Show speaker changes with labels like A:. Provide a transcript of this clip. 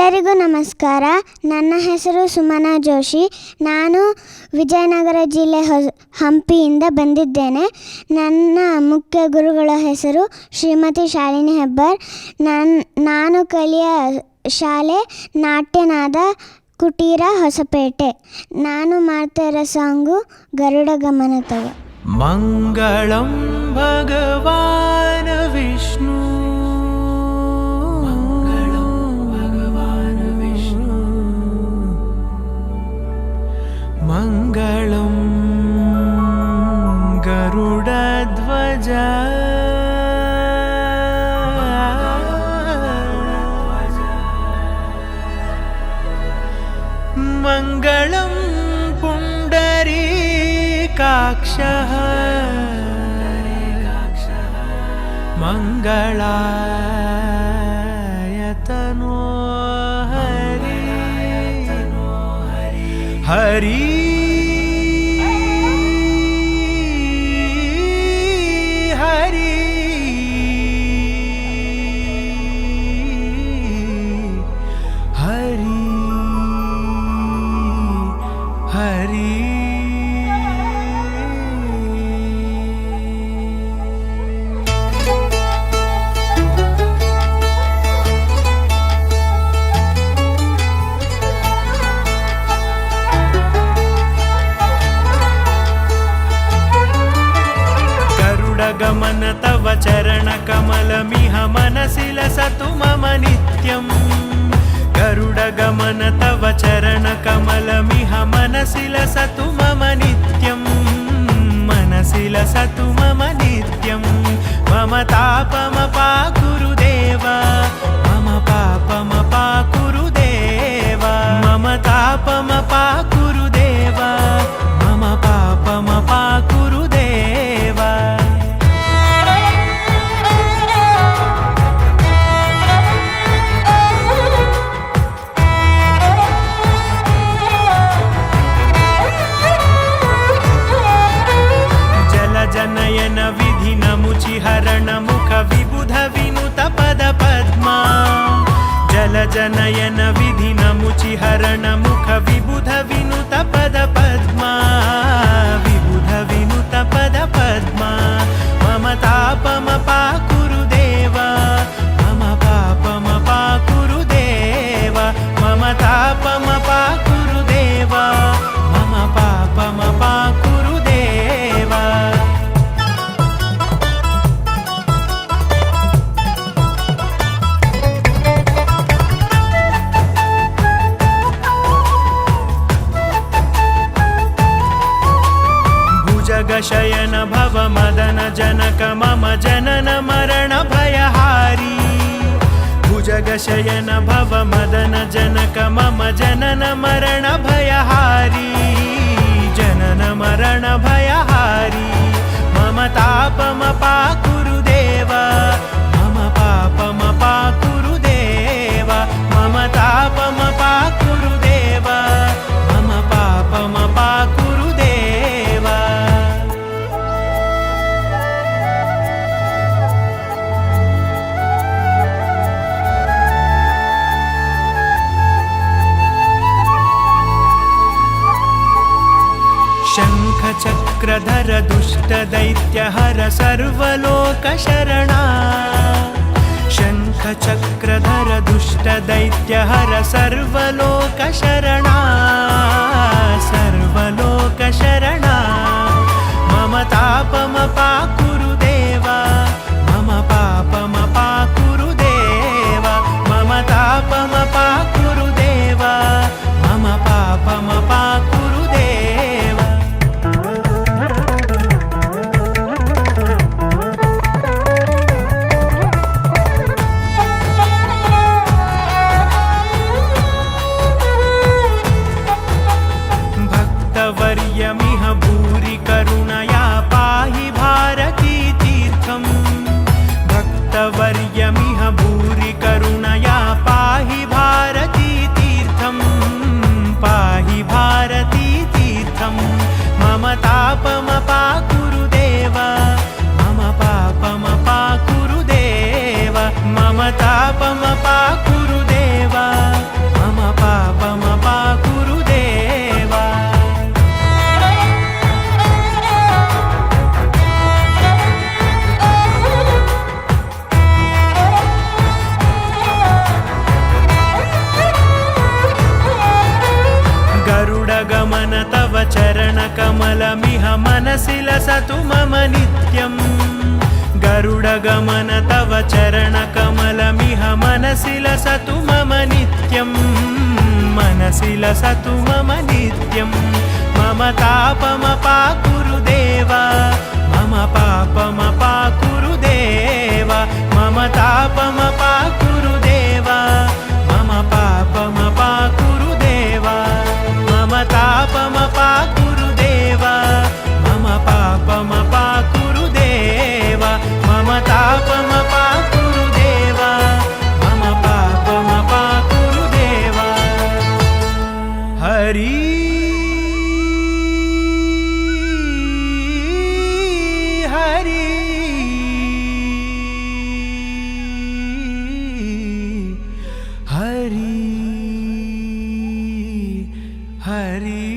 A: ಎಲ್ಲರಿಗೂ ನಮಸ್ಕಾರ. ನನ್ನ ಹೆಸರು ಸುಮನಾ ಜೋಶಿ. ನಾನು ವಿಜಯನಗರ ಜಿಲ್ಲೆ ಹಂಪಿಯಿಂದ ಬಂದಿದ್ದೇನೆ. ನನ್ನ ಮುಖ್ಯ ಗುರುಗಳ ಹೆಸರು ಶ್ರೀಮತಿ ಶಾಲಿನಿ ಹೆಬ್ಬಾರ್. ನಾನು ಕಲಿಯ ಶಾಲೆ ನಾಟ್ಯನಾದ ಕುಟೀರ ಹೊಸಪೇಟೆ. ನಾನು ಮಾಡ್ತಾ ಇರೋ ಸಾಂಗು ಗರುಡ ಗಮನ ತವ.
B: ಮಂಗಳಂ ಭಗವಾನ್ ವಿಷ್ಣು ಮಂಗಳಂ ಗರುಡಧ್ವಜ ಮಂಗಳಂ ಪುಂಡರೀಕಾಕ್ಷಃ ಮಂಗಳಾಯತನೋ ಹರಿ ಹರಿ ಹರಿ ಹರಿ ಹರಿ ಗಮನ ತವ ಚರಣ ಕಮಲಮಿಹ ಮನಸಿ ಲಸತು ಮಮ ನಿತ್ಯಂ. ಗರುಡ ಗಮನ ತವ ಚರಣ ಕಮಲಮಿಹ ಮನಸಿ ಲಸತು ಮಮ ನಿತ್ಯಂ. ಮನಸಿ ಲಸತು ಮಮ ನಿತ್ಯಂ. ಮಮ ತಾಪಮ ಪಾಕುರು ದೇವ ಮಮ ಪಾಪಮ ಪಾಕುರು ದೇವ ಮಮ ತಾಪಮ ಪಾಕುರು ದೇವ ಮಮ ಪಾಪಮ ಪಾಕುರು ದೇವ. ಜನಯನ ವಿಧಿ ನಮುಚಿ ಹರಣ ಮುಖ ವಿಬುಧ ವಿನುತ ಪದ ಪದ್ಮ. ಜಲ ಜನಯನ ವಿಧಿ ನಮುಚಿ ಹರಣ ಮುಖ ವಿಬುಧ ವಿನುತ ಪದ ಪದ್ಮ. ವಿಬುಧ ವಿನುತ ಪದ ಪದ್ಮ. ಮಮ ತಾಪಮ ಪಾಕುರು ದೇವ ಮಮ ಪಾಪಮ ಪಾಕುರು ದೇವ ಮಮ ತಾಪಮ ಪಾಕುರು ದೇವ ಮಮ ಪಾಪಮ ಪಾಕುರು ದೇವ. ಶಯನ ಭವ ಮದನ ಜನಕ ಮಮ ಜನನ ಮರಣ ಭಯಹಾರಿ. ಭುಜಗ ಶಯನ ಭವ ಮದನ ಜನಕ ಮಮ ಜನನ ಮರಣ ಭಯಹಾರಿ. ಜನನ ಮರಣ ಭಯಹಾರಿ. ಮಮ ತಾಪಮ ಪಾಕುರು ದೇವ ಮಮ ಪಾಪಮ ಪಾಕುರು ದೇವ ಮಮ ತಾಪಮ ಪಾಕುರು ದೇವ ಮಮ ಪಾಪಮ ಪಾಕುರು ದೇವ. ಶಂಖ ಚಕ್ರಧರ ದುಷ್ಟ ದೈತ್ಯ ಹರ ಸರ್ವಲೋಕ ಶರಣ. ಶಂಖ ಚಕ್ರಧರ ದುಷ್ಟ ದೈತ್ಯ ಹರ ಸರ್ವಲೋಕ ಶರಣ. ಸರ್ವಲೋಕ ಶರಣ. ಮಮ ತಾಪಮ ಪಾಕುರು ದೇವ ಮಮ ಪಾಪಮ ಪಾಕುರು ದೇವ ಮಮ ತಾಪಮ ಪಾಕುರು ದೇವ ಮಮ ಪಾಪಮ ಪಾಕುರು ದೇವ. भक्तवर्यमिह भूरि करुणया पाहि भारती तीर्थं. भक्तवर्यमिह भूरि करुणया पाहि भारती तीर्थं. पाहि भारती तीर्थं. मम तापम पाकुरु देव मम पापम पाकुरु देव मम तापम पाकुरु देव गरुडगमन तव चरणकमलमिह मनसि लसतु मम नित्यम् गरुडगमन तव चरणकमलमिह मनसि लसतु मम नित्यम् मनसि लसतु मम नित्यं मम तापमपाकुरु देव मम पापमपाकुरु देव मम तापमपाकुरु देव मम पापमपाकुरु देव मम तापमपाकुरु देव मम पापमपाकुरु देव मम तापमपाकुरु देव मम पापमपाकुरु देव हरि हरि हरि हरि